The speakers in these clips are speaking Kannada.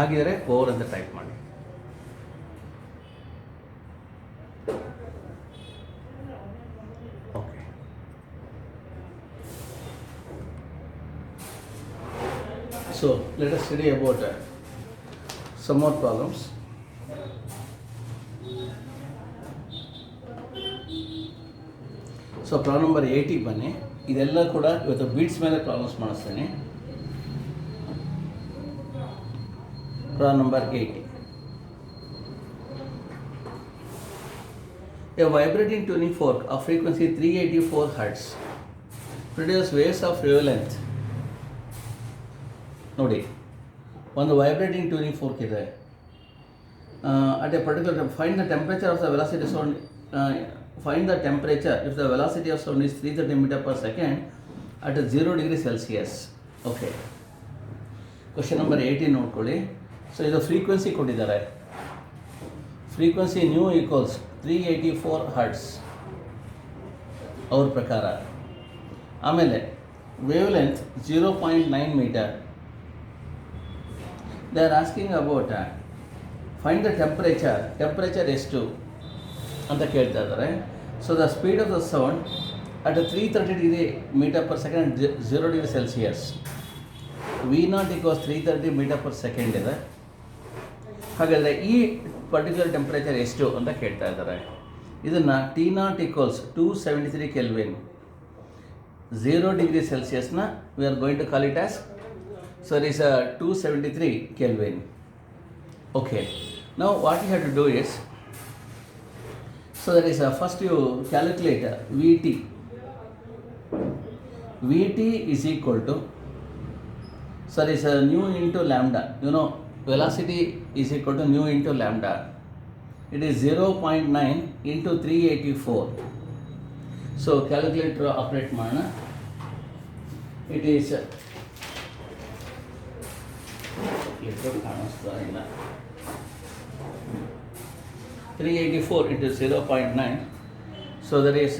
ಆಗಿದರೆ ಓವರ್ ಅಂತ ಟೈಪ್ ಮಾಡಿ. Okay, so let us study about some more problems. So problem number 80 ಬನ್ನಿ. ಇದೆಲ್ಲ ಕೂಡ ಇವತ್ತು ಬೀಟ್ಸ್ ಮೇಲೆ ಪ್ರಾಬ್ಲಮ್ಸ್ ಮಾಡಿಸ್ತೀನಿ. Problem number 80. A vibrating tuning fork of frequency 384 Hz produces waves of wavelength. ನೋಡಿ, ಒಂದು ವೈಬ್ರೇಟಿಂಗ್ ಟ್ಯೂನಿಂಗ್ ಫೋರ್ಕ್ ಇದೆ. At A particular find the temperature of the velocity sound. Find the temperature if the velocity of sound is 330 meter per second at 0 degree Celsius. Okay. Question number 18 ನೋಡ್ಕೊಳ್ಳಿ. ಸೊ ಇದು ಫ್ರೀಕ್ವೆನ್ಸಿ ಕೊಟ್ಟಿದ್ದಾರೆ. ಫ್ರೀಕ್ವೆನ್ಸಿ ನ್ಯೂ ಈಕ್ವಲ್ಸ್ 384 Hz ಅವ್ರ ಪ್ರಕಾರ. ಆಮೇಲೆ wavelength 0.9 meter. They are asking about find the temperature ಎಷ್ಟು ಅಂತ ಕೇಳ್ತಾ ಇದ್ದಾರೆ. So the speed of the sound at 330 degree meter per second 0 degree Celsius. V0 equals 330 meter per second ಇದೆ. ಹಾಗಾದರೆ ಈ ಪರ್ಟಿಕ್ಯುಲರ್ ಟೆಂಪ್ರೇಚರ್ ಎಷ್ಟು ಅಂತ ಕೇಳ್ತಾ ಇದ್ದಾರೆ. ಇದನ್ನು T0 ಈಕ್ವಲ್ಸ್ 273 ಕೆಲ್ವಿನ್, 0 ಡಿಗ್ರಿ ಸೆಲ್ಸಿಯಸ್ನ we are going to call it as, so it is 273 kelvin. Okay, now what you have to do is, so that is first you calculate Vt. Vt is equal to, so that is nu into lambda. You know, velocity is equal to nu into lambda. It is 0.9 into 384. So calculator operate ಮಾಡೋಣ. It is ಕಾಣಿಸ್ತಾ ಇಲ್ಲ. 384 into 0.9, so that is,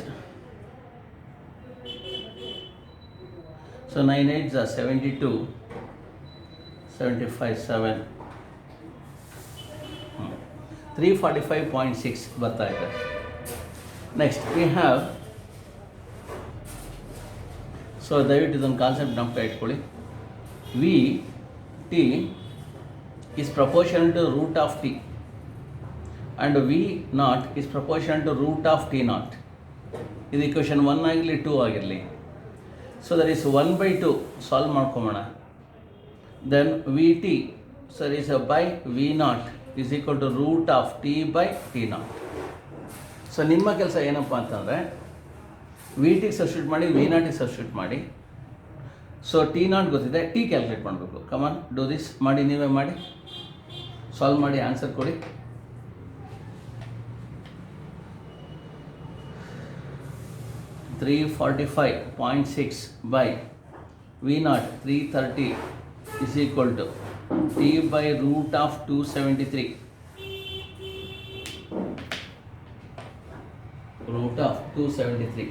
so 9 8s are 72, 75 7, 345.6 ಬರ್ತಾ ಇದೆ. ನೆಕ್ಸ್ಟ್ we have, ಸೊ ದಯವಿಟ್ಟು ಇದೊಂದು ಕಾನ್ಸೆಪ್ಟ್ ನಮ್ಗೆ ಇಟ್ಕೊಳ್ಳಿ. Vt is proportional to root of t and V0 is proportional to root of T0. ಇದು ಇಕ್ವೇಷನ್ 1 ಆಗಿರಲಿ 2 ಆಗಿರಲಿ. ಸೊ ದಟ್ ಈಸ್ 1/2 ಸಾಲ್ವ್ ಮಾಡ್ಕೊಂಬೋಣ. Then Vt so is by V0 is equal to root of T by T0. So ನಿಮ್ಮ ಕೆಲಸ ಏನಪ್ಪ ಅಂತಂದರೆ Vtಗೆ ಸಬ್ಸ್ಟಿಟ್ಯೂಟ್ ಮಾಡಿ, V0ಗೆ ಸಬ್ಸ್ಟಿಟ್ಯೂಟ್ ಮಾಡಿ. ಸೊ T0 ಗೊತ್ತಿದೆ, T ಕ್ಯಾಲ್ಕುಲೇಟ್ ಮಾಡಬೇಕು. ಕಮಾನ್ ಡೂ ದಿಸ್, ಮಾಡಿ, ನೀವೇ ಮಾಡಿ, ಸಾಲ್ವ್ ಮಾಡಿ, ಆನ್ಸರ್ ಕೊಡಿ. $345.6 by V0 330 is equal to T by root of 273. Root of 273.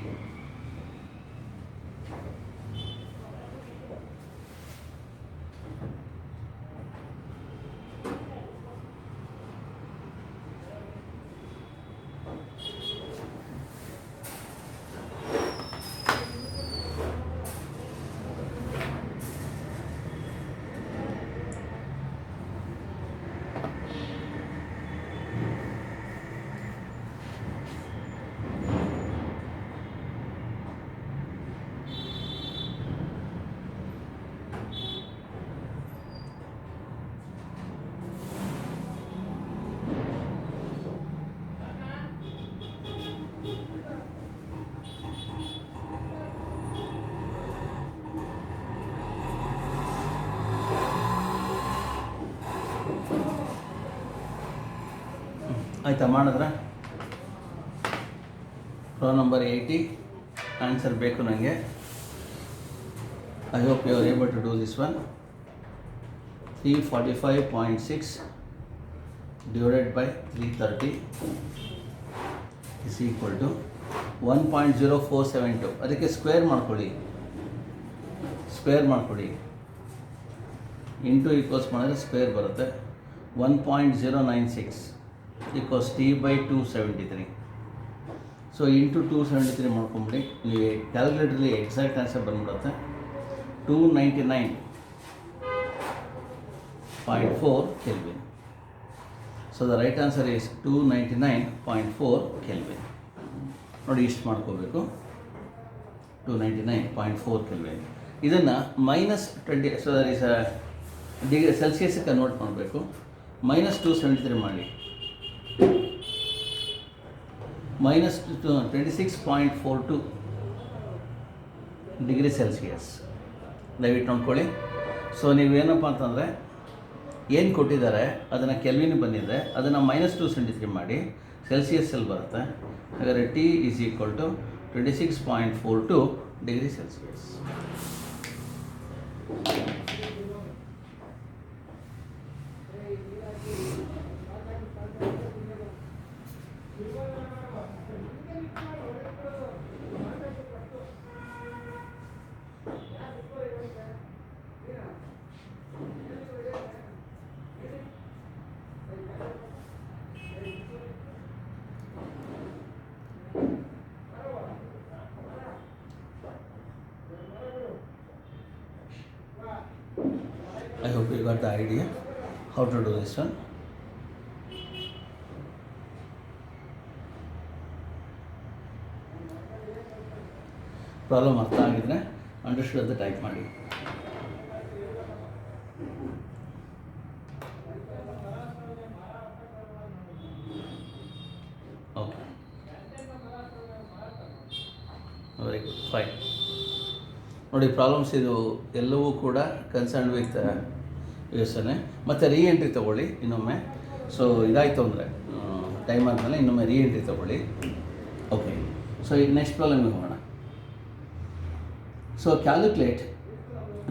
ಆಯಿತಾ, ಮಾಡಿದ್ರೆ ಪ್ರಾಬ್ಲಮ್ ನಂಬರ್ 80 ಆನ್ಸರ್ ಬೇಕು ನನಗೆ. I hope you are able to do this one. 345.6 divided by 330 is equal to 1.0472. ಅದಕ್ಕೆ ಸ್ಕ್ವೇರ್ ಮಾಡ್ಕೊಳ್ಳಿ. ಇಂಟು ಈಕ್ವಲ್ಸ್ ಮಾಡಿದ್ರೆ ಸ್ಕ್ವೇರ್ ಬರುತ್ತೆ. 1.096 equals T by 273. So into 273 ಮಾಡ್ಕೊಂಬಿಡಿ, ನೀವು ಕ್ಯಾಲ್ಕುಲೇಟ್ರಲ್ಲಿ ಎಕ್ಸಾಕ್ಟ್ ಆನ್ಸರ್ ಬಂದ್ಬಿಡುತ್ತೆ. 299.4 Kelvin. So the right answer is 299.4 Kelvin. ನೋಡಿ ಇಷ್ಟು ಮಾಡ್ಕೋಬೇಕು, 299.4 Kelvin. ಇದನ್ನು -20, so that is degree Celsius convert ಮಾಡಬೇಕು. -273 ಮಾಡಿ, -26.42 ಡಿಗ್ರಿ ಸೆಲ್ಸಿಯಸ್. ದಯವಿಟ್ಟು ನೋಡ್ಕೊಳ್ಳಿ. ಸೊ ನೀವೇನಪ್ಪ ಅಂತಂದರೆ ಏನು ಕೊಟ್ಟಿದ್ದಾರೆ ಅದನ್ನು ಕೆಲ್ವಿನ್ ಬಂದಿದೆ, ಅದನ್ನು -273 ಮಾಡಿ, ಸೆಲ್ಸಿಯಸ್ಸಲ್ಲಿ ಬರುತ್ತೆ. ಹಾಗಾದರೆ T is equal to 26.42 degree Celsius. I hope you got the idea how to do this one. Problem ಅರ್ಥ ಆಗಿದ್ರೆ ಅಂಡರ್ಸ್ಟುಡ್ ಅಂತ ಟೈಪ್ ಮಾಡಿ. Okay, very good, fine. ನೋಡಿ ಪ್ರಾಬ್ಲಮ್ಸ್ ಇದು ಎಲ್ಲವೂ ಕೂಡ ಕನ್ಸರ್ನ್ ವಿತ್ ಯೋಚನೆ. ಮತ್ತು ರೀ ಎಂಟ್ರಿ ತೊಗೊಳ್ಳಿ ಇನ್ನೊಮ್ಮೆ. ಸೊ ಇದಾಯಿತು ಅಂದರೆ ಟೈಮ್ ಆದಮೇಲೆ ಇನ್ನೊಮ್ಮೆ ರೀ ಎಂಟ್ರಿ ತೊಗೊಳ್ಳಿ. ಓಕೆ, ಸೊ ಈಗ ನೆಕ್ಸ್ಟ್ ಪ್ರಾಬ್ಲಮ್ಗೆ ಹೋಗೋಣ. So calculate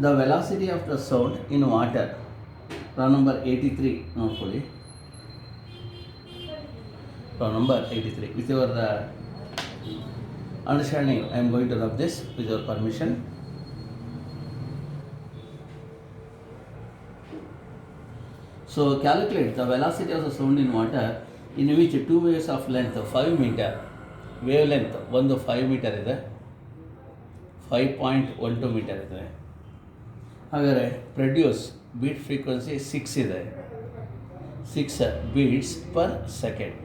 the velocity of the sound in water. Problem number 83 ನೋಡ್ಕೊಳ್ಳಿ. Problem number 83. With your understanding, I am going to rub this with your permission. So calculate the velocity of the sound in water in which two waves of length 5 meter, wave length ಒಂದು 5 ಮೀಟರ್ ಇದೆ, 5.12 ಮೀಟರ್ ಇದೆ. ಹಾಗಾದರೆ ಪ್ರೊಡ್ಯೂಸ್ ಬೀಟ್ ಫ್ರೀಕ್ವೆನ್ಸಿ 6 ಇದೆ, 6 beats per second,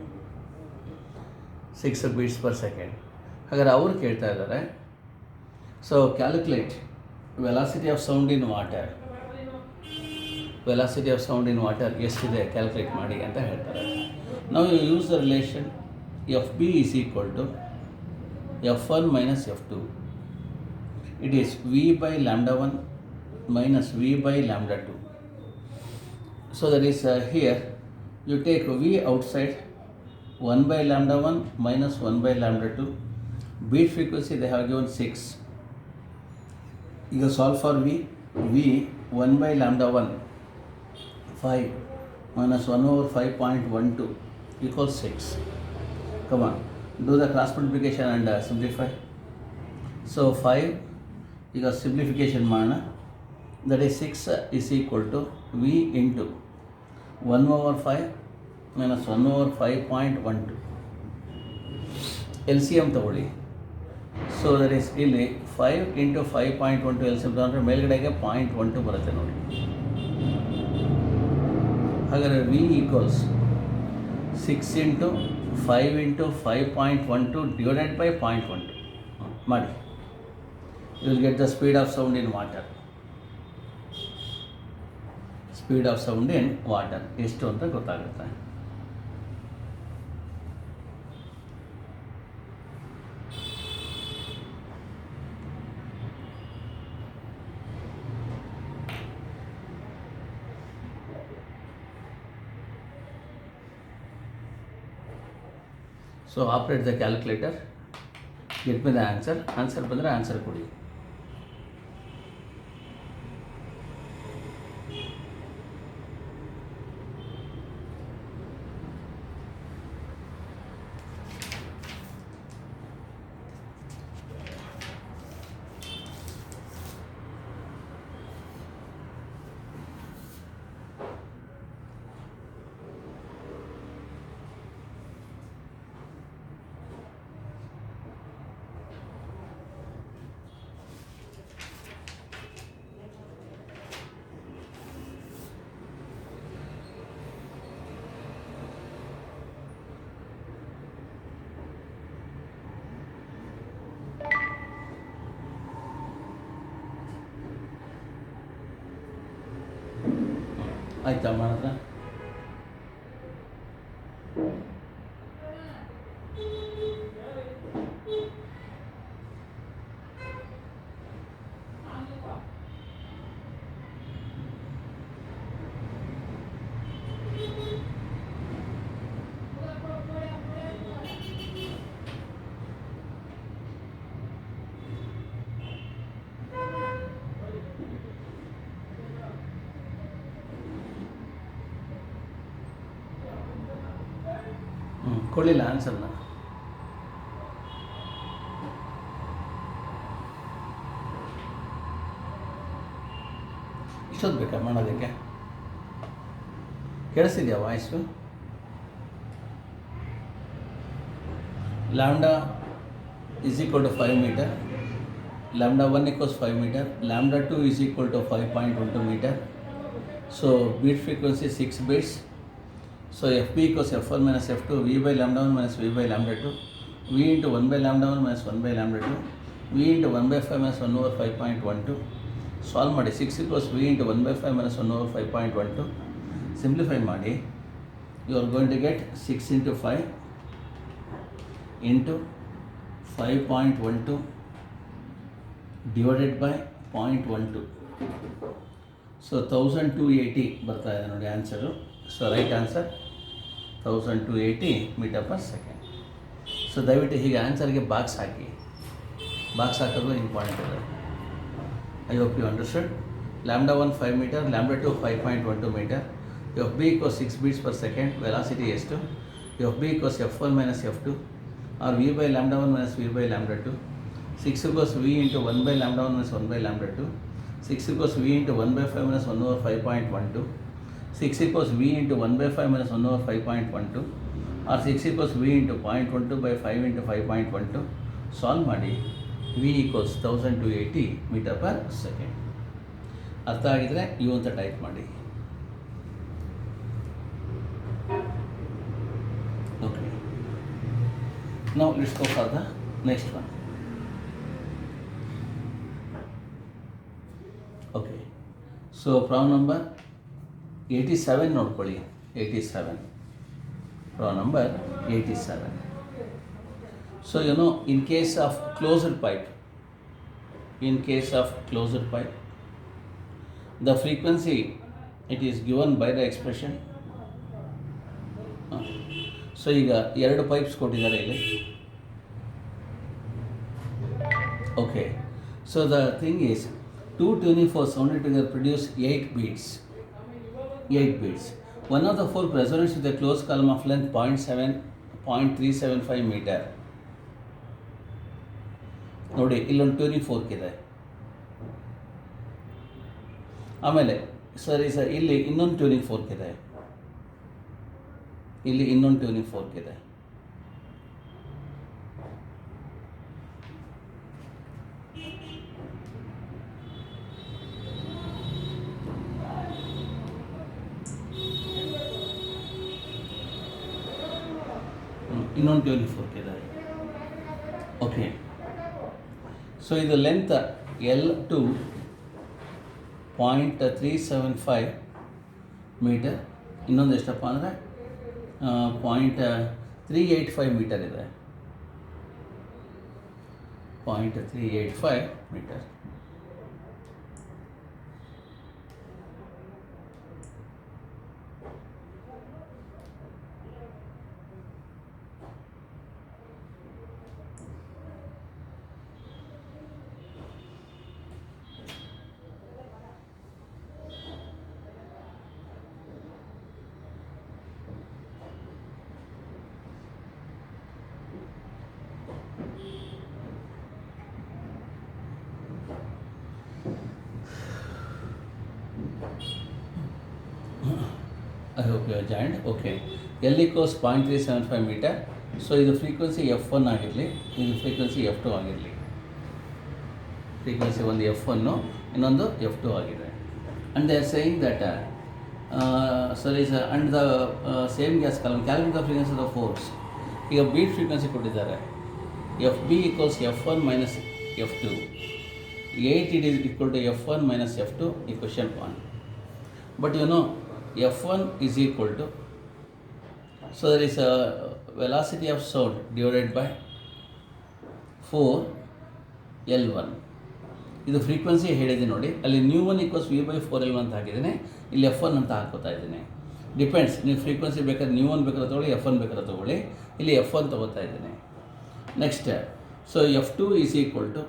6 beats per second. ಹಾಗಾದರೆ ಅವರು ಕೇಳ್ತಾ ಇದ್ದಾರೆ, so calculate velocity of sound in water. Velocity of sound in water ಎಷ್ಟಿದೆ ಕ್ಯಾಲ್ಕುಲೇಟ್ ಮಾಡಿ ಅಂತ ಹೇಳ್ತಾರೆ. ನಾವು use the relation F B is equal to F1 minus F2. It is V by lambda 1 minus V by lambda 2. So that is here you take V outside, 1 by lambda 1 minus 1 by lambda 2. Beat frequency they have given 6. You solve for V 1 by lambda 1 5 minus 1 over 5.12 equals 6. Come on, do the cross multiplication and simplify. So 5 ಈಗ simplification ಮಾಡೋಣ. That is 6 is equal to V into 1 over 5 minus 1 over 5.12. LCM ತಗೊಳ್ಳಿ. ಸೊ ದಟ್ ಈಸ್ ಇಲ್ಲಿ 5 into 5.12 LCM ತಗೊಂಡ್ರೆ ಮೇಲ್ಗಡೆಗೆ 0.12 ಬರುತ್ತೆ ನೋಡಿ. ಹಾಗಾದರೆ V equals 6 into 5 into 5.12 divided by 0.12 ಮಾಡಿ. You will get the speed of sound in water. Speed of sound in water ಎಷ್ಟು ಅಂತ ಗೊತ್ತಾಗುತ್ತೆ. So operate the calculator, get me the answer. Answer ಬಂದರೆ ಆನ್ಸರ್ ಕೊಡಿ. ಆಯ್ತಾ ಮಾಡಿದ್ರೆ ಕೊಡಲಿಲ್ಲ ಆನ್ಸರ್ನ. ಇಷ್ಟೊತ್ತು ಬೇಕಾ ಮಾಡೋದಕ್ಕೆ? ಕೇಳಿಸ್ತಿದ್ಯಾ voice? Lambda is equal to 5 meter, lambda 1 equals 5 meter, lambda 2 is equal to 5.12 meter. So beat frequency 6 bits. So FB equals F1 minus F2, V by lambda 1 minus V by lambda 2, V into 1 by lambda 1 minus 1 by lambda 2, V into 1 by 5 minus 1 over 5.12. Solve ಮಾಡಿ. 6 equals V into 1 by 5 minus 1 over 5.12. Simplify ಮಾಡಿ. You are going to get 6 into 5 into 5.12 divided by 0.12. So 1280 ಬರ್ತಾ ಇದೆ ನೋಡಿ answer. So right answer 1280 metre per second. So ದಯವಿಟ್ಟು ಹೀಗೆ ಆನ್ಸರ್ಗೆ ಬಾಕ್ಸ್ ಹಾಕಿ. ಬಾಕ್ಸ್ ಹಾಕೋದು ಇಂಪಾರ್ಟೆಂಟ್ ಇದೆ. I hope you understood. Lambda 1 5 metre, lambda 2 5.12 metre. F B equals 6 beats per second. Velocity ಎಷ್ಟು? F B equals F1 minus F2 or V by lambda 1 minus V by lambda 2. 6 equals V into 1 by lambda 1 minus 1 by lambda 2. 6 equals V into 1 by 5 minus 1 over 5.12. 6 equals V into 1 by 5 minus 1 over 5.12 or 6 equals V into 0.12 by 5 into 5.12. Solve ಮಾಡಿ. V equals 1280 meter per second. ಅರ್ಥ ಆಗಿದ್ರೆ ಇವು ಅಂತ ಟೈಪ್ ಮಾಡಿ. Okay, now let's go for the next one. Okay, so problem number 87 ನೋಡ್ಕೊಳ್ಳಿ. 87 problem number 87. So you know, in case of closed pipe, the frequency it is given by the expression. So ಈಗ ಎರಡು ಪೈಪ್ಸ್ ಕೊಟ್ಟಿದ್ದಾರೆ ಇಲ್ಲಿ. Okay, so the thing is 2 tuning forks sounded together produce 8 beats. One of the fork resonates with a closed column of length 0.375 meter. ನೋಡಿ, ಇಲ್ಲೊಂದು ಟ್ಯೂನಿಂಗ್ ಫೋರ್ಕ್ ಇದೆ. ಆಮೇಲೆ ಸರಿ ಸರ್, ಇಲ್ಲಿ ಇನ್ನೊಂದು ಟ್ಯೂನಿಂಗ್ ಫೋರ್ಕ್ ಇದೆ. ಇಲ್ಲಿ ಇನ್ನೊಂದು ಟ್ಯೂನಿಂಗ್ ಫೋರ್ಕ್ ಇದೆ. ಇನ್ನೊಂದು ಟ್ಯೂನಿಂಗ್ ಫೋರ್ಕ್ ಇದೆ. ಓಕೆ, ಸೊ ಇದು ಲೆಂತ್ L2 0.375 ಮೀಟರ್. ಇನ್ನೊಂದು ಎಷ್ಟಪ್ಪ ಅಂದರೆ 0.385 ಮೀಟರ್ ಇದೆ. 0.385 metre. I hope you are joined. Okay, L equals 0.375 meter. So ಇದು ಫ್ರೀಕ್ವೆನ್ಸಿ F1 ಆಗಿರಲಿ, ಇದು ಫ್ರೀಕ್ವೆನ್ಸಿ F2 ಆಗಿರಲಿ. ಫ್ರೀಕ್ವೆನ್ಸಿ ಒಂದು F1, ಇನ್ನೊಂದು F2 ಆಗಿದೆ. And they are saying that ಸರಿ sir, and the same gas column calculate the frequency of the force. ಈಗ ಬೀಟ್ ಫ್ರೀಕ್ವೆನ್ಸಿ ಕೊಟ್ಟಿದ್ದಾರೆ. FB equals F1 minus F2. 8 it is equal to F1 minus F2 equation 1. But you know, F1 is equal to, so there is a velocity of sound divided by 4L1. ಇದು ಫ್ರೀಕ್ವೆನ್ಸಿ ಹೇಳಿದೆ ನೋಡಿ, ಅಲ್ಲಿ ನ್ಯೂ ಒನ್ ಈಕ್ವಲ್ಸ್ V/4L1 ಅಂತ ಹಾಕಿದ್ದೀನಿ, ಇಲ್ಲಿ F1 ಅಂತ ಹಾಕೋತಾ ಇದ್ದೀನಿ. ಡಿಪೆಂಡ್ಸ್, ನೀವು ಫ್ರೀಕ್ವೆನ್ಸಿ ಬೇಕಾದ್ರೆ ನ್ಯೂ ಒನ್ ಬೇಕಾದ್ರೆ ತೊಗೊಳ್ಳಿ, F1 ಬೇಕಾದ್ರೆ ತೊಗೊಳ್ಳಿ, ಇಲ್ಲಿ F1 ತೊಗೋತಾ ಇದ್ದೀನಿ. Next, so F2 is equal to,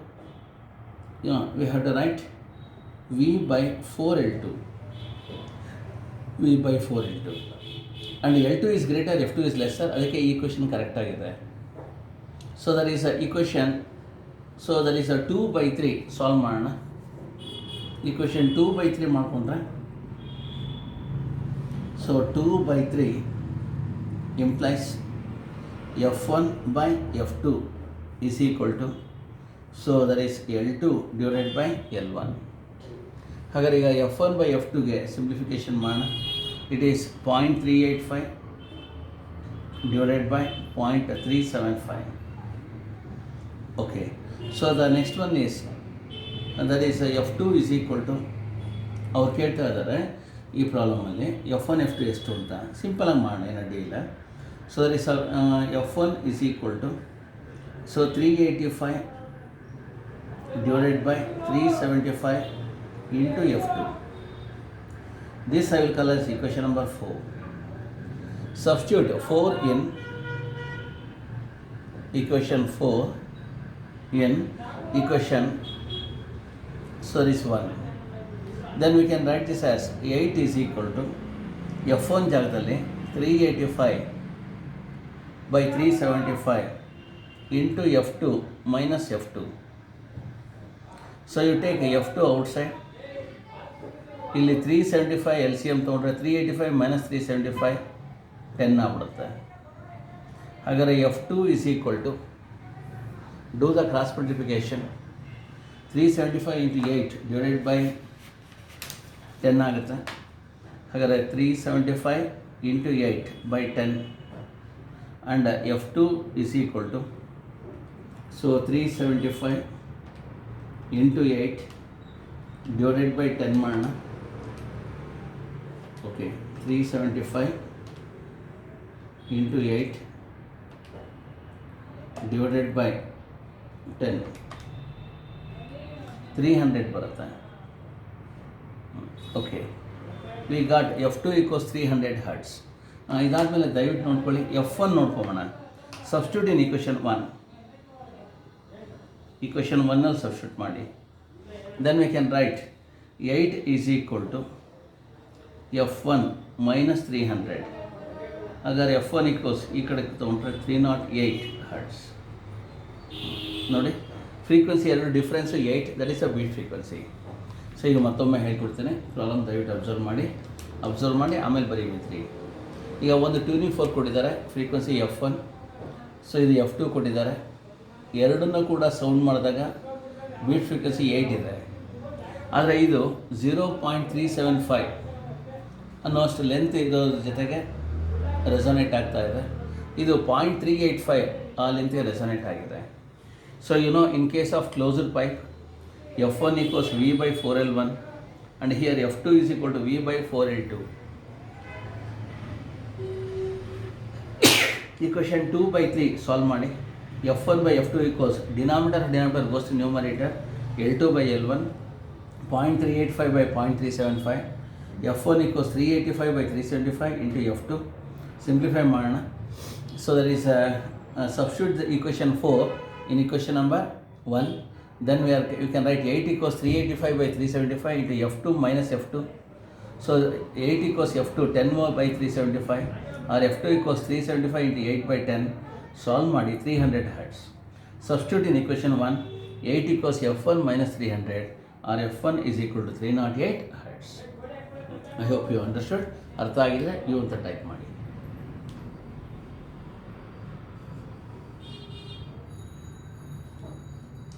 we have to write V/4L2, V/4L2 and L2 is greater, F2 is lesser, ಅದಕ್ಕೆ ಈ ಈಕ್ವೇಷನ್ ಕರೆಕ್ಟಾಗಿದೆ. So that is a equation, so that is a 2/3 solve ಮಾಡೋಣ. ಈಕ್ವೇಷನ್ 2/3 ಮಾಡಿಕೊಂಡ್ರೆ, so 2/3 implies F1/F2 is equal to, so that is L2 divided by L1. ಹಾಗಾದ್ರೆ ಈಗ F1/F2ಗೆ ಸಿಂಪ್ಲಿಫಿಕೇಶನ್ ಮಾಡೋಣ. It is 0.385 divided by 0.375. Okay, so the next one is, and that is F2 is equal to, ಅವ್ರು ಕೇಳ್ತಾ ಇದ್ದಾರೆ ಈ ಪ್ರಾಬ್ಲಮಲ್ಲಿ F1 F2 ಎಷ್ಟು ಅಂತ. ಸಿಂಪಲಾಗಿ ಮಾಡೋಣ, ಏನು ಅಡ್ಡಿ ಇಲ್ಲ. So that is F1 is equal to, so 385 divided by 375 into F2. This I will call as equation number 4. Substitute 4 in equation 4 in equation, so this one. Then we can write this as 8 is equal to F1 ಜಾಗದಲ್ಲಿ 385/375 into F2 minus F2. So you take F2 outside, ಇಲ್ಲಿ 375 LCM ತೊಗೊಂಡ್ರೆ 385 minus 375 10 ಆಗ್ಬಿಡುತ್ತೆ. ಹಾಗಾದರೆ F2 is equal to, do the cross multiplication, 375 into 8 divided by 10 ಆಗುತ್ತೆ. ಹಾಗಾದರೆ 375 into 8 by 10 and F2 is equal to, so 375 into 8 divided by 10 ಮಾಡೋಣ. ಓಕೆ, 375 into 8 divided by 10, 300 ಬರುತ್ತೆ. Okay, we got F2 equals 300 hertz. ಇದಾದಮೇಲೆ ದಯವಿಟ್ಟು ನೋಡ್ಕೊಳ್ಳಿ, F1 ನೋಡ್ಕೊಬೋಣ. ಸಬ್ಸ್ಟಿಟ್ಯೂಟ್ ಇನ್ ಈಕ್ವೇಷನ್ 1, ಈಕ್ವೇಷನ್ 1ನಲ್ಲಿ ಸಬ್ಸ್ಟಿಟ್ಯೂಟ್ ಮಾಡಿ. Then we can write 8 is equal to F1 minus 300. ಹಾಗಾದ್ರೆ F1 ಈಕ್ವಲ್ಸ್ ಈ ಕಡೆ ತೊಗೊಂಡ್ರೆ 308 hertz. ನೋಡಿ, ಫ್ರೀಕ್ವೆನ್ಸಿ ಎರಡು difference 8, that is a beat frequency. So ಈಗ ಮತ್ತೊಮ್ಮೆ ಹೇಳ್ಕೊಡ್ತೇನೆ, ಪ್ರಾಬ್ಲಮ್ ದಯವಿಟ್ಟು ಅಬ್ಸರ್ವ್ ಮಾಡಿ ಆಮೇಲೆ ಬರೀಬಿಡ್ತೀರಿ. ಈಗ ಒಂದು ಟ್ಯೂನಿಂಗ್ ಫೋರ್ಕ್ ಕೊಟ್ಟಿದ್ದಾರೆ, ಫ್ರೀಕ್ವೆನ್ಸಿ F1, ಸೊ ಇದು F2 ಕೊಟ್ಟಿದ್ದಾರೆ. ಎರಡನ್ನೂ ಕೂಡ ಸೌಂಡ್ ಮಾಡಿದಾಗ ಬೀಟ್ ಫ್ರೀಕ್ವೆನ್ಸಿ 8 ಇದೆ, ಆದರೆ ಇದು 0.375 ಅನ್ನೋಷ್ಟು ಲೆಂತ್ ಇರೋದ್ರ ಜೊತೆಗೆ ರೆಸೊನೇಟ್ ಆಗ್ತಾ ಇದೆ. ಇದು 0.385 ಆ ಲೆಂತ್ಗೆ ರೆಸೊನೇಟ್ ಆಗಿದೆ. So in case of closed pipe, F1 equals V/4L1 and here F2 is equal to V/4L2. Equation 2/3 solve ಮಾಡಿ. F1/F2 equals denominator goes to numerator, L2/L1, 0.385/0.375. F1 equals 385/375 into F2. Simplify ಮಾಡೋಣ. So there is substitute the equation 4 in equation number 1. Then you can write 8 equals 385/375 into F2 minus F2. So 8 equals F2 10 more by 375, or F2 equals 375 into 8 by 10. Solve ಮಾಡಿ 300 hertz. Substitute in equation 1, 8 equals F1 minus 300, or F1 is equal to 308 hertz. I hope you understood. ಅರ್ಥ ಆಗಿದ್ರೆ ನೀವು ಅಂತ ಟೈಪ್ ಮಾಡಿ.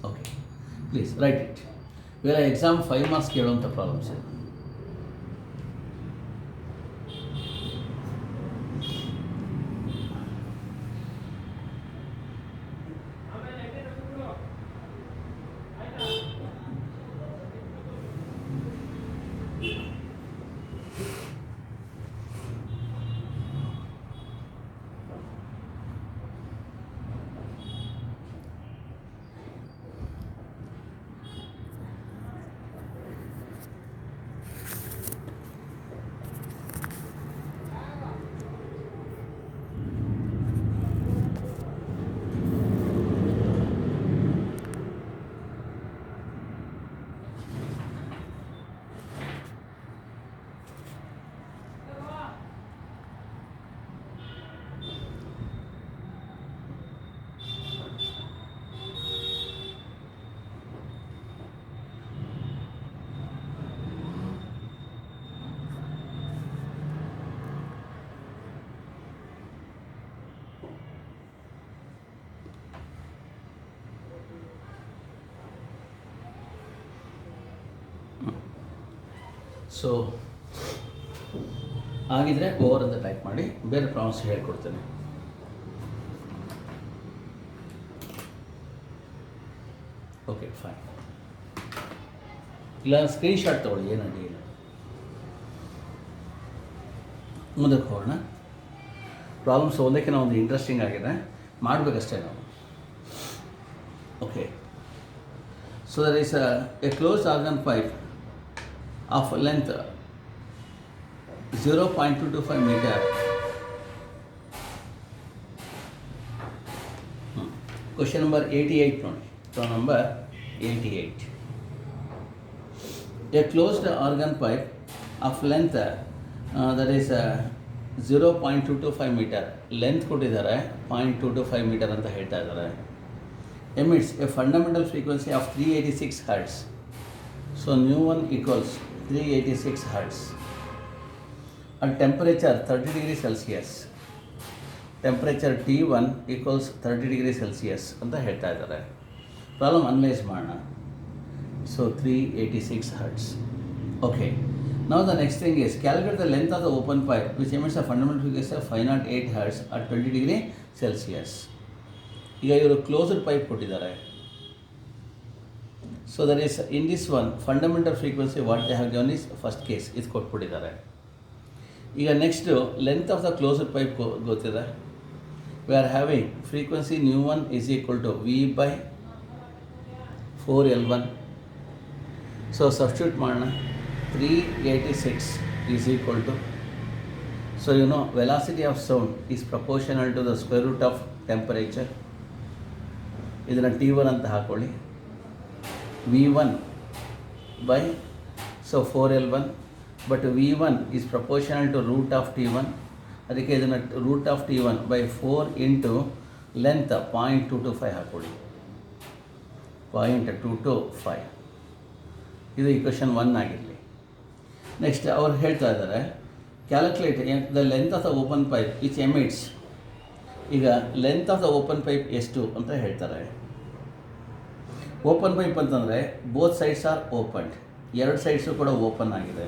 Okay, please write it. ಇವೆಲ್ಲ ಎಕ್ಸಾಮ್ 5 ಮಾರ್ಕ್ಸ್ ಕೇಳುವಂಥ ಪ್ರಾಬ್ಲಮ್ಸ್ ಇದೆ. ಸೊ ಆಗಿದ್ರೆ ಓವರ್ ಅಂತ ಟೈಪ್ ಮಾಡಿ, ಬೇರೆ ಪ್ರಾಬ್ಲಮ್ಸ್ ಹೇಳ್ಕೊಡ್ತೇನೆ. Okay fine. ಇಲ್ಲ ಸ್ಕ್ರೀನ್ಶಾಟ್ ತೊಗೊಳ್ಳಿ, ಏನು ಅಡ್ಡಿ ಇಲ್ಲ. ಮುಂದಕ್ಕೆ ಹೋಗೋಣ. ಪ್ರಾಬ್ಲಮ್ಸ್ ಒಂದಕ್ಕಿಂತ ಒಂದು ಇಂಟ್ರೆಸ್ಟಿಂಗ್ ಆಗಿದೆ, ಮಾಡಬೇಕಷ್ಟೇ ನಾವು. Okay, so there is a closed organ pipe of length 0.225 meter. Question number 88 ನೋಡಿ. Problem number 88. A closed organ pipe of length that is 0.225 meter. Length ಕೊಟ್ಟಿದ್ದಾರೆ 0.225 meter ಅಂತ ಹೇಳ್ತಾ ಇದ್ದಾರೆ. Emits a fundamental frequency of 386 Hz. So nu 1 equals 386 Hz. At temperature 30 degrees Celsius. Temperature T1 equals 30 degrees Celsius ಅಂತ ಹೇಳ್ತಾ ಇದ್ದಾರೆ. ಪ್ರಾಬ್ಲಮ್ ಅನಲೈಸ್ ಮಾಡೋಣ. So 386 Hz. Okay. Now the next thing is calculate the length of the open pipe which emits a fundamental frequency of 508 Hz at 20 degree Celsius. ಈಗ ಇವರು ಕ್ಲೋಸ್ಡ್ ಪೈಪ್ ಕೊಟ್ಟಿದ್ದಾರೆ. So there is in this one fundamental frequency what they have given is first case, ಇದು ಕೊಟ್ಬಿಟ್ಟಿದ್ದಾರೆ. ಈಗ next length of the closed pipe ಗೊತ್ತಿದೆ. We are having frequency nu 1 is equal to V/4L1. So substitute ಮಾಡೋಣ. 386 is equal to, so you know velocity of sound is proportional to the square root of temperature. ಇದನ್ನು T1 ಅಂತ ಹಾಕ್ಕೊಳ್ಳಿ. V1 so 4L1, but V1 is proportional to root of T1. ಅದಕ್ಕೆ ಇದನ್ನು root of T1 by 4 into length 0.225 ಹಾಕ್ಕೊಳ್ಳಿ. 0.225 ಇದು ಈಕ್ವೇಷನ್ 1 ಆಗಿರಲಿ. ನೆಕ್ಸ್ಟ್ ಅವ್ರು ಹೇಳ್ತಾ ಇದ್ದಾರೆ calculate the length of the open pipe which emits. ಈಗ length of the open pipe ಎಷ್ಟು ಅಂತ ಹೇಳ್ತಾರೆ. ಓಪನ್ ಪೈಪ್ ಅಂತಂದರೆ ಬೋತ್ ಸೈಡ್ಸ್ ಆರ್ ಓಪನ್ಡ್, ಎರಡು ಸೈಡ್ಸು ಕೂಡ ಓಪನ್ ಆಗಿದೆ.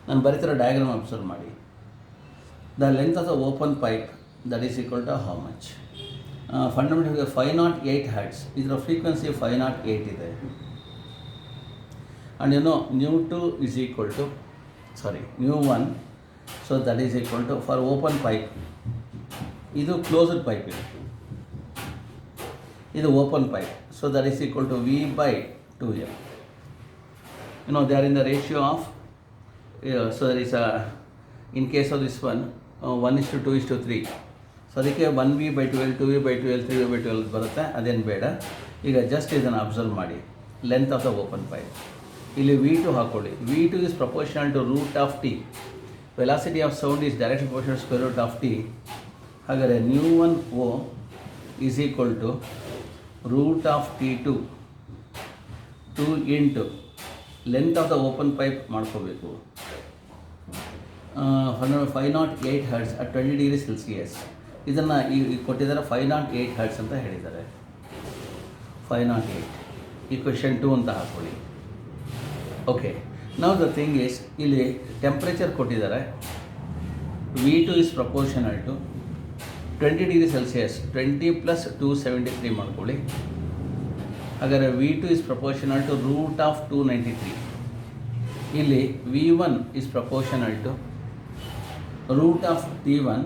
ನಾನು ಬರೀತಿರೋ ಡಯಾಗ್ರಾಮ್ ಅಬ್ಸರ್ವ್ ಮಾಡಿ. The length of the open pipe that is equal to how much? Fundamental 508 Hz. ಇದರ ಫ್ರೀಕ್ವೆನ್ಸಿ 508 ಇದೆ. And you know nu2 is equal to nu1, so that is equal to for open pipe. ಇದು ಕ್ಲೋಸ್ಡ್ ಪೈಪ್, ಇದು open pipe. So that is equal to V/2L. You know they are in the ratio of so there is a, in case of this one 1:2:3. So ಅದಕ್ಕೆ 1V/2L, 2V/2L, 3V/2L ಬರುತ್ತೆ. ಅದೇನು ಬೇಡ. ಈಗ ಜಸ್ಟ್ ಇದನ್ನು ಅಬ್ಸರ್ವ್ ಮಾಡಿ. Length of the open pipe ಇಲ್ಲಿ V2 ಹಾಕ್ಕೊಳ್ಳಿ. V2 is proportional to root of T. Velocity of sound is directly proportional to square root of T. ಹಾಗಾದರೆ nu1O is equal to root of T2 2 into length of the open pipe ಮಾಡ್ಕೋಬೇಕು. 508 Hz at 20 degrees Celsius. ಇದನ್ನು ಕೊಟ್ಟಿದ್ದಾರೆ 508 Hz ಅಂತ ಹೇಳಿದ್ದಾರೆ. 508 ಈಕ್ವೇಷನ್ 2 ಅಂತ ಹಾಕ್ಕೊಳ್ಳಿ. Okay, now the thing is ಇಲ್ಲಿ ಟೆಂಪ್ರೇಚರ್ ಕೊಟ್ಟಿದ್ದಾರೆ. V2 is proportional to 20 degree Celsius. 20 + 273 ಮಾಡ್ಕೊಳ್ಳಿ. ಹಾಗಾದರೆ V2 is proportional to root of 293. ಇಲ್ಲಿ V1 is proportional to root of T1.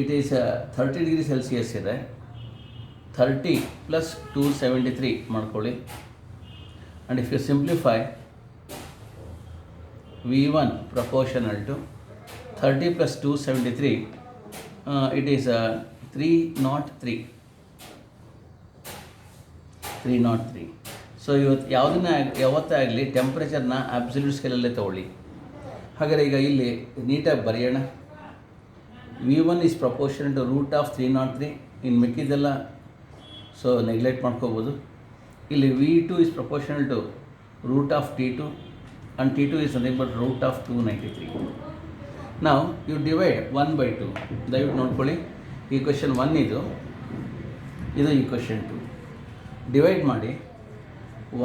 It is 30 degree Celsius ಇದೆ. 30 + 273 ಮಾಡ್ಕೊಳ್ಳಿ. And if you simplify, V1 proportional to 30 + 273, it is 303. So ಯಾವತ್ತೇ ಆಗಲಿ ಟೆಂಪ್ರೇಚರ್ನ ಅಬ್ಸಲ್ಯೂಟ್ ಸ್ಕೇಲಲ್ಲೇ ತೊಗೊಳ್ಳಿ. ಹಾಗಾದರೆ ಈಗ ಇಲ್ಲಿ ನೀಟಾಗಿ ಬರೆಯೋಣ. V1 is proportional to root of 303. ಇನ್ನು ಮಿಕ್ಕಿದ್ದೆಲ್ಲ ಸೊ ನೆಗ್ಲೆಕ್ಟ್ ಮಾಡ್ಕೋಬೋದು. ಇಲ್ಲಿ V2 is proportional to root of T2 and T2 is nothing but root of 293. Now you divide 1/2. ದಯವಿಟ್ಟು ನೋಡ್ಕೊಳ್ಳಿ. ಈಕ್ವೇಷನ್ 1 ಇದು ಈಕ್ವೇಷನ್ 2. ಡಿವೈಡ್ ಮಾಡಿ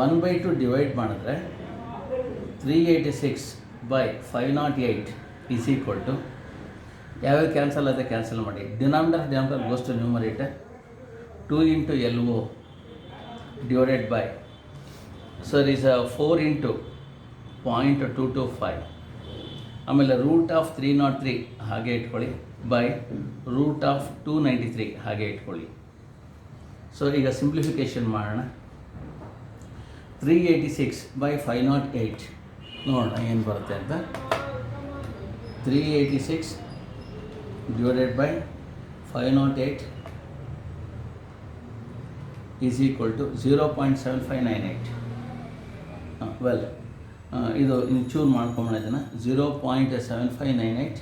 1/2 ಡಿವೈಡ್ ಮಾಡಿದ್ರೆ 386 by 508 is equal to, ಯಾವ್ಯಾವ ಕ್ಯಾನ್ಸಲ್ ಆಗುತ್ತೆ ಕ್ಯಾನ್ಸಲ್ ಮಾಡಿ, denominator goes to numerator, 2 into LO divided by, so there is a 4 into 0.225, ಆಮೇಲೆ ರೂಟ್ ಆಫ್ 303 ಹಾಗೆ ಇಟ್ಕೊಳ್ಳಿ ಬೈ ರೂಟ್ ಆಫ್ 293 ಹಾಗೆ ಇಟ್ಕೊಳ್ಳಿ. ಸೊ ಈಗ ಸಿಂಪ್ಲಿಫಿಕೇಷನ್ ಮಾಡೋಣ. 386 by 508 ನೋಡೋಣ ಏನು ಬರುತ್ತೆ ಅಂತ. 386 divided by 508 is equal to 0.7598. Well ಇದು ಚೂರು ಮಾಡ್ಕೊಂಬೋಣ ಇದನ್ನು. 0.7598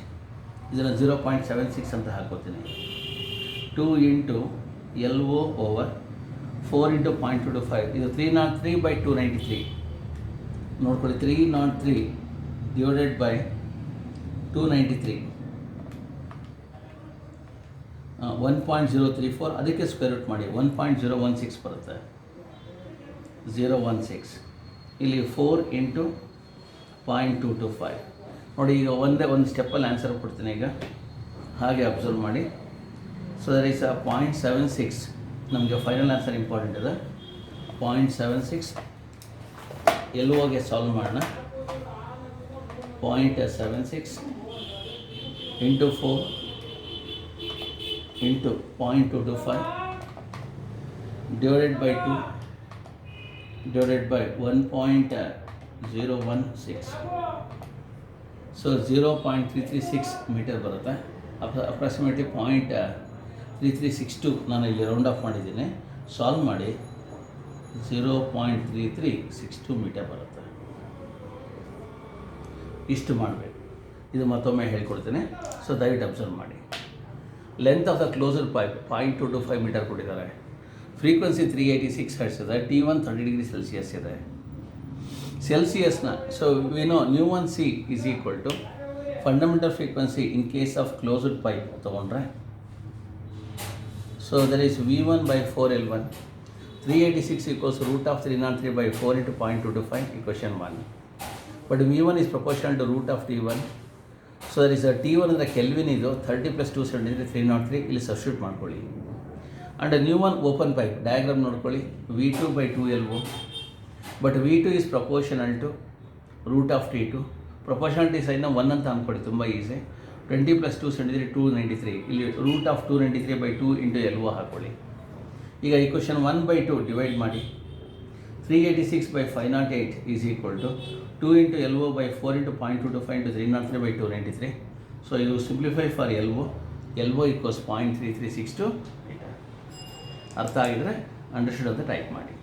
ಇದನ್ನು 0.76 ಅಂತ ಹಾಕೋತೀನಿ. 2 into LO ಓವರ್ 4 into 0.225, ಇದು 303 by 293 ನೋಡ್ಕೊಳ್ಳಿ. 303 divided by 293 1.034, ಅದಕ್ಕೆ ಸ್ಕ್ವೇರ್ ರೂಟ್ ಮಾಡಿ 1.016 ಬರುತ್ತೆ. 016 ಇಲ್ಲಿ 4 into 0.225 ನೋಡಿ. ಈಗ ಒಂದು ಸ್ಟೆಪ್ಪಲ್ಲಿ ಆನ್ಸರ್ ಕೊಡ್ತೀನಿ ಈಗ, ಹಾಗೆ ಅಬ್ಸರ್ವ್ ಮಾಡಿ. ಸೊ ದರ್ ಈಸ್ 0.76 ನಮಗೆ ಫೈನಲ್ ಆನ್ಸರ್ ಇಂಪಾರ್ಟೆಂಟ್ ಇದೆ. 0.76 LOಗೆ ಸಾಲ್ವ್ ಮಾಡೋಣ. 0.76 into 4 into 0.225 divided by 2 divided by 1.016. So 0.336 metre ಬರುತ್ತೆ. ಅಪ್ರಾಕ್ಸಿಮೇಟ್ಲಿ 0.3362 ನಾನು ಇಲ್ಲಿ ರೌಂಡ್ ಆಫ್ ಮಾಡಿದ್ದೀನಿ. ಸಾಲ್ವ್ ಮಾಡಿ 0.3362 ಮೀಟರ್ ಬರುತ್ತೆ. ಇಷ್ಟು ಮಾಡಬೇಕು. ಇದು ಮತ್ತೊಮ್ಮೆ ಹೇಳ್ಕೊಡ್ತೀನಿ, ಸೊ ದಯವಿಟ್ಟು ಅಬ್ಸರ್ವ್ ಮಾಡಿ. Length of the closer pipe 0.225 metre ಕೊಟ್ಟಿದ್ದಾರೆ. ಫ್ರೀಕ್ವೆನ್ಸಿ 386 ಹರ್ಟ್ಸ್ ಇದೆ. T1 30 ಡಿಗ್ರಿ ಸೆಲ್ಸಿಯಸ್ ಇದೆ. ಸೆಲ್ಸಿಯಸ್ನ so we know μ1C is equal to fundamental frequency in case of closed pipe ತೊಗೊಂಡ್ರೆ. So there is V1 by 4L1. 386 equals root of 303 by 4 into 0.225, equation 1. But V1 is proportional to root of T1. So there is T1 ಅಂದರೆ ಕೆಲ್ವಿನ್, ಇದು 30 + 273 303 ಇಲ್ಲಿ ಸಬ್ಸ್ಟಿಟ್ಯೂಟ್ ಮಾಡ್ಕೊಳ್ಳಿ. ಆ್ಯಂಡ್ μ1 ಓಪನ್ ಪೈಪ್ ಡಯಾಗ್ರಾಮ್ ನೋಡ್ಕೊಳ್ಳಿ. V2 by 2LO. But V2 is proportional to root of T2. Proportionality ಸೈನ್ನ 1 ಅಂತ ಅಂದ್ಕೊಳ್ಳಿ, ತುಂಬ ಈಸಿ. 20 + 273 293 ಇಲ್ಲಿ root of 293 by 2 into LO ಹಾಕ್ಕೊಳ್ಳಿ. ಈಗ ಈಕ್ವೇಷನ್ 1/2 ಡಿವೈಡ್ ಮಾಡಿ. 386 by 508 is equal to 2 into LO by 4 into 0.225 into 303 by 293. So you simplify for LO. LO equals 0.3362 meter. ಅರ್ಥ ಆಗಿದ್ರೆ ಅಂಡರ್ಸ್ಟುಡ್ ಅಂತ ಟೈಪ್ ಮಾಡಿ.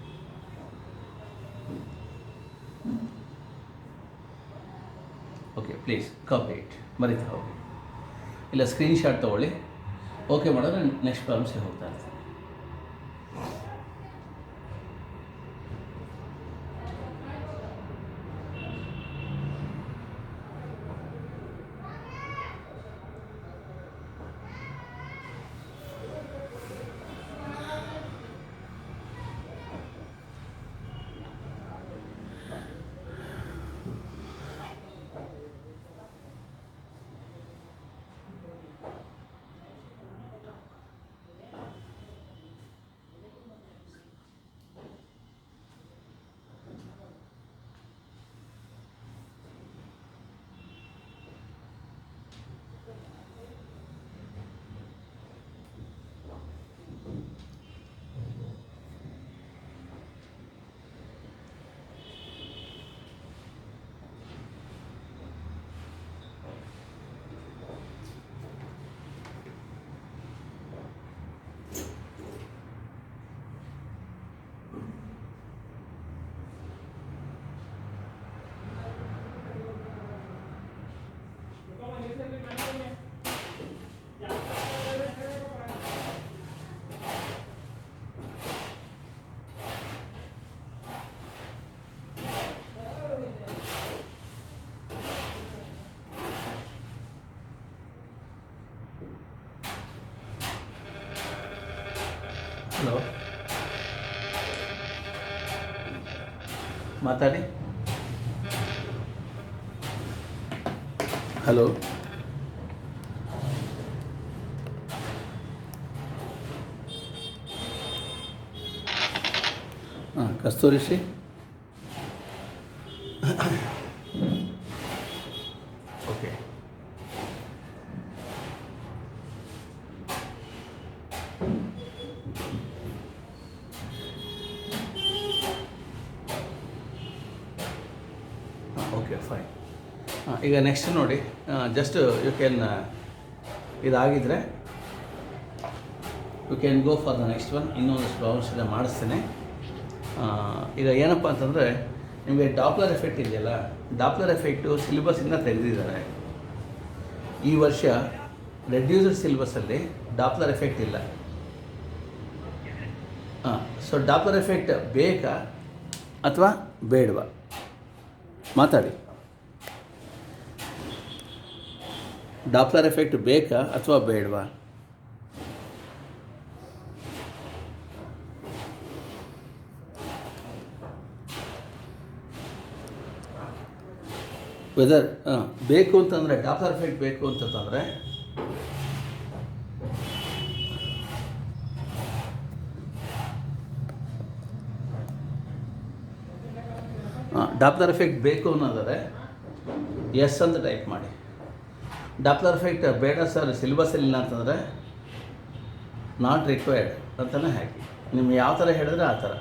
ಓಕೆ, ಪ್ಲೀಸ್ ಕಾಪಿ ಇಟ್, ಬರೀತಾ ಹೋಗಿ. ಇಲ್ಲ ಸ್ಕ್ರೀನ್ಶಾಟ್ ತೊಗೊಳ್ಳಿ. ಓಕೆ ಮಾಡಿದ್ರೆ ನೆಕ್ಸ್ಟ್ ಪ್ರಾಬ್ಲಮ್ಸ್ಗೆ ಹೋಗ್ತಾ ಇರ್ತೀನಿ. ಹಲೋ, ಮಾತಾಡಿ. ಹಲೋ, ಹಾಂ Kasturi Shri. Okay, okay fine. ಈಗ ನೆಕ್ಸ್ಟ್ ನೋಡಿ, ಜಸ್ಟ್ ಯು ಕ್ಯಾನ್ ಇದಾಗಿದ್ದರೆ you can go for the next one. ಇನ್ನೊಂದಷ್ಟು ಪ್ರಾಬ್ಲಮ್ಸ್ ಇದೆ, ಮಾಡಿಸ್ತೇನೆ. ಈಗ ಏನಪ್ಪ ಅಂತಂದರೆ, ನಿಮಗೆ ಡಾಪ್ಲರ್ ಎಫೆಕ್ಟ್ ಇದೆಯಲ್ಲ, ಡಾಪ್ಲರ್ ಎಫೆಕ್ಟು ಸಿಲೆಬಸ್ಸಿಂದ ತೆಗೆದಿದ್ದಾರೆ. ಈ ವರ್ಷ ರೆಡ್ಯೂಸ್ಡ್ ಸಿಲೆಬಸ್ಸಲ್ಲಿ ಡಾಪ್ಲರ್ ಎಫೆಕ್ಟ್ ಇಲ್ಲ. ಸೊ ಡಾಪ್ಲರ್ ಎಫೆಕ್ಟ್ ಬೇಕಾ ಅಥವಾ ಬೇಡವಾ ಮಾತಾಡಿ. ಡಾಪ್ಲರ್ ಎಫೆಕ್ಟ್ ಬೇಕಾ ಅಥವಾ ಬೇಡವಾ? ವೆದರ್ ಬೇಕು ಅಂತಂದರೆ, ಡಾಪ್ಲರ್ ಎಫೆಕ್ಟ್ ಬೇಕು ಅಂತಂದರೆ ಡಾಪ್ಲರ್ ಎಫೆಕ್ಟ್ ಬೇಕು ಅನ್ನೋದಾದರೆ ಎಸ್ ಅಂತ ಟೈಪ್ ಮಾಡಿ. ಡಾಪ್ಲರ್ ಎಫೆಕ್ಟ್ ಬೇಡ ಸರ್ ಸಿಲೆಬಸ್ಸಲ್ಲಿ ಇಲ್ಲ ಅಂತಂದರೆ ನಾಟ್ ರಿಕ್ವೈರ್ಡ್ ಅಂತಲೇ ಹಾಕಿ. ನಿಮ್ಗೆ ಯಾವ ಥರ ಹೇಳಿದ್ರೆ ಆ ಥರ.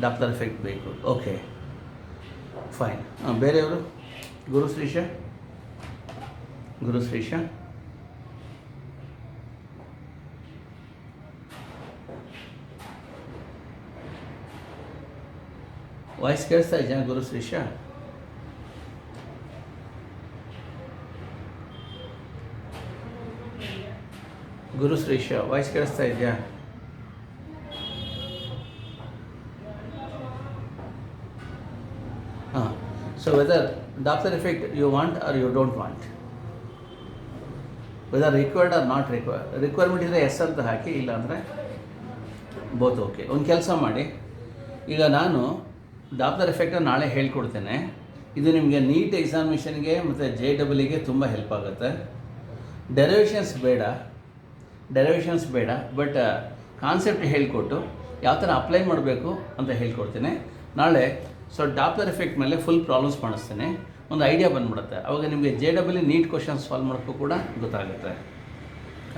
ಡಾಪ್ಲರ್ ಎಫೆಕ್ಟ್ ಬೇಕು, ಓಕೆ ಫೈನ್. ಬೇರೆಯವರು? ಗುರುಶ್ರೀಶ, ಗುರುಶ್ರೀಶ ವಾಯ್ಸ್ ಕೇಳಿಸ್ತಾ ಇದೆಯಾ? ಗುರುಶ್ರೀಶ, ಗುರುಶ್ರೀಶ ವಾಯ್ಸ್ ಕೇಳಿಸ್ತಾ ಇದೆಯಾ? ಹಾಂ. So whether Doppler effect you want or you don't want, whether required or not required. Requirement ಇದ್ದರೆ ಎಸ್ ಅಂತ ಹಾಕಿ, ಇಲ್ಲಾಂದರೆ ಬೋತ್ ಓಕೆ. ಒಂದು ಕೆಲಸ ಮಾಡಿ, ಈಗ ನಾನು ಡಾಪ್ಲರ್ ಎಫೆಕ್ಟನ್ನು ನಾಳೆ ಹೇಳ್ಕೊಡ್ತೇನೆ. ಇದು ನಿಮಗೆ ನೀಟ್ ಎಕ್ಸಾಮಿನೇಷನ್ಗೆ ಮತ್ತು JEE ತುಂಬ ಹೆಲ್ಪ್ ಆಗುತ್ತೆ. ಡೆರಿವೇಷನ್ಸ್ ಬೇಡ, ಬಟ್ ಕಾನ್ಸೆಪ್ಟ್ ಹೇಳ್ಕೊಟ್ಟು ಯಾವ ಥರ ಅಪ್ಲೈ ಮಾಡಬೇಕು ಅಂತ ಹೇಳ್ಕೊಡ್ತೇನೆ ನಾಳೆ. ಸೊ ಡಾಪ್ಲರ್ ಎಫೆಕ್ಟ್ ಮೇಲೆ ಫುಲ್ ಪ್ರಾಬ್ಲಮ್ಸ್ ಮಾಡಿಸ್ತೇನೆ, ಒಂದು ಐಡಿಯಾ ಬಂದ್ಬಿಡುತ್ತೆ. ಅವಾಗ ನಿಮಗೆ JEE ನೀಟ್ ಕ್ವಶನ್ಸ್ ಸಾಲ್ವ್ ಮಾಡೋಕ್ಕೂ ಕೂಡ ಗೊತ್ತಾಗುತ್ತೆ,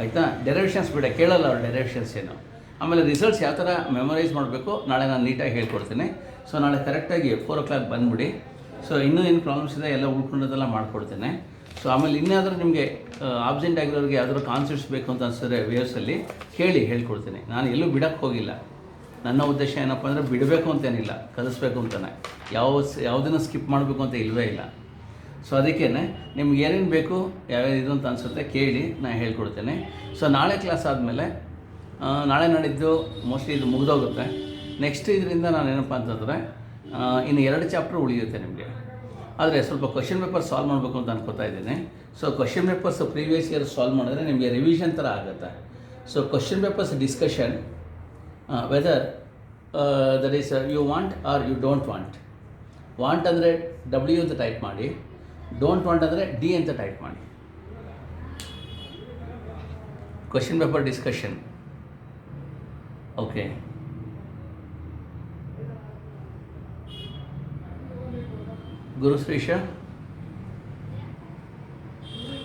ಆಯಿತಾ? ಡೆರಿವೇಷನ್ಸ್ ಬೇಡ, ಕೇಳಲ್ಲ ಅವ್ರು ಡೆರಿವೇಷನ್ಸ್ ಏನು. ಆಮೇಲೆ ರಿಸಲ್ಟ್ಸ್ ಯಾವ ಥರ ಮೆಮೊರೈಸ್ ಮಾಡಬೇಕು ನಾಳೆ ನಾನು ನೀಟಾಗಿ ಹೇಳ್ಕೊಡ್ತೀನಿ. ಸೊ ನಾಳೆ ಕರೆಕ್ಟಾಗಿ 4 o'clock ಬಂದುಬಿಡಿ. ಸೊ ಇನ್ನೂ ಏನು ಪ್ರಾಬ್ಲಮ್ಸ್ ಇದೆ ಎಲ್ಲ ಉಳ್ಕೊಂಡದೆಲ್ಲ ಮಾಡಿಕೊಡ್ತೇನೆ. ಸೊ ಆಮೇಲೆ ಇನ್ನಾದರೂ ನಿಮಗೆ ಆಬ್ಸೆಂಟ್ ಆಗಿರೋರಿಗೆ ಯಾವ್ದಾದ್ರು ಕಾನ್ಸೆಪ್ಟ್ಸ್ ಬೇಕು ಅಂತ ಅನಿಸಿದ್ರೆ ವೇವ್ಸಲ್ಲಿ ಕೇಳಿ ಹೇಳ್ಕೊಡ್ತೀನಿ. ನಾನು ಎಲ್ಲೂ ಬಿಡೋಕ್ಕೆ ಹೋಗಿಲ್ಲ. ನನ್ನ ಉದ್ದೇಶ ಏನಪ್ಪ ಅಂದರೆ ಬಿಡಬೇಕು ಅಂತೇನಿಲ್ಲ, ಕಲಿಸ್ಬೇಕು ಅಂತಲೇ. ಯಾವುದನ್ನು ಸ್ಕಿಪ್ ಮಾಡಬೇಕು ಅಂತ ಇಲ್ಲವೇ ಇಲ್ಲ. ಸೊ ಅದಕ್ಕೇ ನಿಮ್ಗೆ ಏನೇನು ಬೇಕು, ಯಾವ್ಯಾವ ಇದು ಅಂತ ಅನಿಸುತ್ತೆ ಕೇಳಿ ನಾನು ಹೇಳ್ಕೊಡ್ತೇನೆ. ಸೊ ನಾಳೆ ಕ್ಲಾಸ್ ಆದಮೇಲೆ ನಾಳೆ ನಾಡಿದ್ದು ಮೋಸ್ಟ್ಲಿ ಇದು ಮುಗಿದೋಗುತ್ತೆ. ನೆಕ್ಸ್ಟ್ ಇದರಿಂದ ನಾನು ಏನಪ್ಪ ಅಂತಂದರೆ ಇನ್ನು 2 ಚಾಪ್ಟರ್ ಉಳಿಯುತ್ತೆ ನಿಮಗೆ. ಆದರೆ ಸ್ವಲ್ಪ ಕ್ವಶನ್ ಪೇಪರ್ ಸಾಲ್ವ್ ಮಾಡಬೇಕು ಅಂತ ಅನ್ಕೋತಾ ಇದ್ದೀನಿ. So question papers previous year solve ಮಾಡಿದ್ರೆ ನಿಮಗೆ ರಿವಿಷನ್ ಥರ ಆಗುತ್ತೆ. So question papers discussion, whether that is you want or you don't want. Want ಅಂದರೆ W ಅಂತ ಟೈಪ್ ಮಾಡಿ, ಡೋಂಟ್ ವಾಂಟ್ ಅಂದರೆ D ಅಂತ ಟೈಪ್ ಮಾಡಿ. Question paper discussion, okay. Gurushrisha,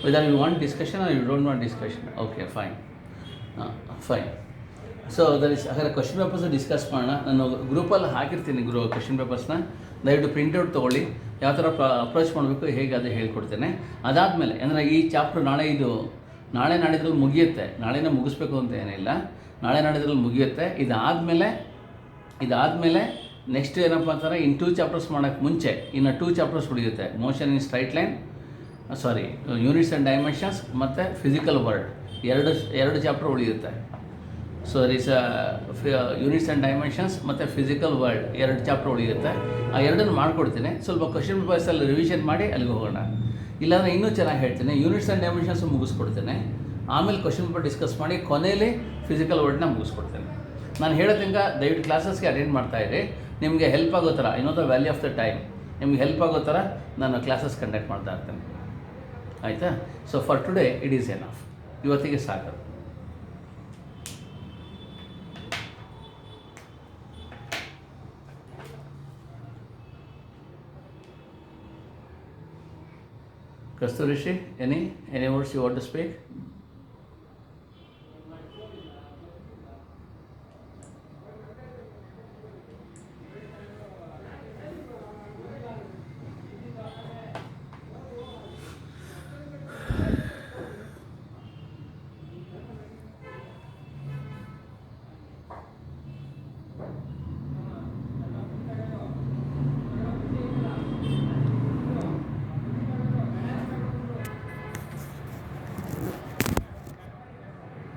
whether you want discussion or you don't want discussion, okay fine. Fine. So that is ಹಾಗಾದ್ರೆ ಕ್ವಶನ್ ಪೇಪರ್ಸ್ ಡಿಸ್ಕಸ್ ಮಾಡೋಣ. ನಾನು ಗ್ರೂಪಲ್ಲಿ ಹಾಕಿರ್ತೀನಿ ಕ್ವಶನ್ ಪೇಪರ್ಸ್ನ, ದಯವಿಟ್ಟು ಪ್ರಿಂಟೌಟ್ ತೊಗೊಳ್ಳಿ. ಯಾವ ಥರ ಅಪ್ರೋಚ್ ಮಾಡಬೇಕು ಹೇಗೆ ಅದು ಹೇಳ್ಕೊಡ್ತೇನೆ. ಅದಾದಮೇಲೆ ಅಂದರೆ ಈ ಚಾಪ್ಟರ್ ನಾಳೆ ನಾಡಿದ್ರಲ್ಲಿ ಮುಗಿಯುತ್ತೆ. ನಾಳೆನೇ ಮುಗಿಸ್ಬೇಕು ಅಂತ ಏನಿಲ್ಲ, ನಾಳೆ ನಾಡಿದ್ರಲ್ಲಿ ಮುಗಿಯುತ್ತೆ. ಇದಾದಮೇಲೆ ನೆಕ್ಸ್ಟ್ ಏನಪ್ಪ ಅಂತಾರೆ, ಇನ್ನು 2 ಚಾಪ್ಟರ್ಸ್ ಮಾಡೋಕ್ಕೆ ಮುಂಚೆ ಇನ್ನು 2 ಚಾಪ್ಟರ್ಸ್ ಉಳಿಯುತ್ತೆ. Motion in straight line, units and dimensions ಮತ್ತು ಫಿಸಿಕಲ್ ವರ್ಲ್ಡ್, ಎರಡು ಚಾಪ್ಟರ್ ಉಳಿಯುತ್ತೆ. So that units and dimensions ಮತ್ತು ಫಿಸಿಕಲ್ ವರ್ಲ್ಡ್ 2 ಚಾಪ್ಟರ್ ಉಳಿಯುತ್ತೆ. ಆ ಎರಡನ್ನು ಮಾಡ್ಕೊಡ್ತೀನಿ. ಸ್ವಲ್ಪ ಕ್ವಶನ್ ಪೇಪರ್ಸಲ್ಲಿ ರಿವಿಷನ್ ಮಾಡಿ ಅಲ್ಲಿಗೆ ಹೋಗೋಣ. ಇಲ್ಲಾಂದರೆ ಇನ್ನೂ ಚೆನ್ನಾಗಿ ಹೇಳ್ತೀನಿ. ಯೂನಿಟ್ಸ್ ಆ್ಯಂಡ್ ಡೈಮೆನ್ಷನ್ಸ್ ಮುಗಿಸ್ಕೊಡ್ತೇನೆ, ಆಮೇಲೆ ಕ್ವಶನ್ ಪೇಪರ್ ಡಿಸ್ಕಸ್ ಮಾಡಿ ಕೊನೆಯಲ್ಲಿ ಫಿಸಿಕಲ್ ವರ್ಡ್ನ ಮುಗಿಸ್ಕೊಡ್ತೇನೆ. ನಾನು ಹೇಳೋದ್ರಿಂದ ದಯವಿಟ್ಟು ಕ್ಲಾಸಸ್ಗೆ ಅಟೆಂಡ್ ಮಾಡ್ತಾಯಿರಿ. ನಿಮಗೆ ಹೆಲ್ಪ್ ಆಗೋ ಥರ the value of the time. ನಿಮ್ಗೆ ಹೆಲ್ಪ್ ಆಗೋ ಥರ ನಾನು ಕ್ಲಾಸಸ್ ಕಂಡಕ್ಟ್ ಮಾಡ್ತಾ ಇರ್ತೇನೆ, ಆಯಿತಾ? So for today it is enough, ಇವತ್ತಿಗೆ ಸಾಕು. Kasturishi, any words you want to speak?